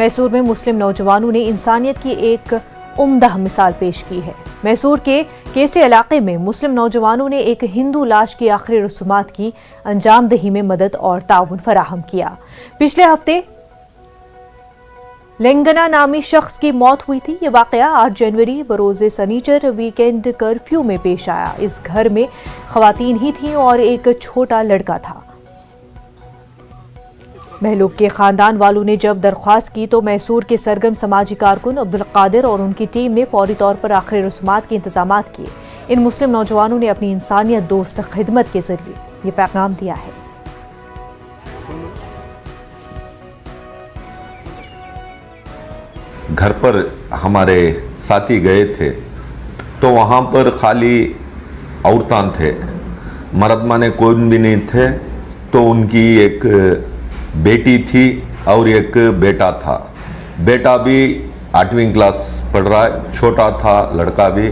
मैसूर में मुस्लिम नौजवानों ने इंसानियत की एक उम्दा मिसाल पेश की है। मैसूर के केसरी इलाके में मुस्लिम नौजवानों ने एक हिंदू लाश की आखिरी रसूमात की अंजामदही में मदद और ताउन फराहम किया। पिछले हफ्ते लेंगना नामी शख्स की मौत हुई थी। ये वाकया 8 जनवरी बरोज़े सनीचर वीकेंड कर्फ्यू में पेश आया। इस घर में खवातीन ही थीं और एक छोटा लड़का था। महलूक के खानदान वालों ने जब दरख्वास्त की तो मैसूर के सरगर्म समाजी कारकुन अब्दुल कादिर और उनकी टीम ने फौरी तौर पर आखिरी रस्मात के इंतजाम किए। इन मुस्लिम नौजवानों ने अपनी इंसानियत दोस्त खिदमत के जरिए ये पैगाम दिया है। घर पर हमारे साथी गए थे तो वहाँ पर खाली औरतां थे, मर्द माने कोई भी नहीं थे। तो उनकी एक बेटी थी और एक बेटा था। बेटा भी 8वीं क्लास पढ़ रहा है, छोटा था लड़का भी।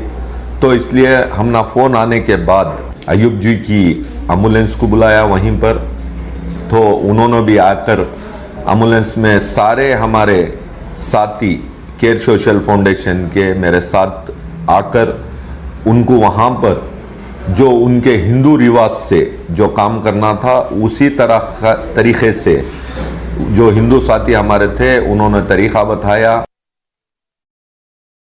तो इसलिए हमने फ़ोन आने के बाद अयूब जी की एम्बुलेंस को बुलाया वहीं पर। तो उन्होंने भी आकर एम्बुलेंस में सारे हमारे साथी केयर सोशल फाउंडेशन के मेरे साथ आकर उनको वहाँ पर जो उनके हिंदू रिवाज से जो काम करना था उसी तरीके से जो हिंदू साथी हमारे थे उन्होंने तरीक़ा बताया।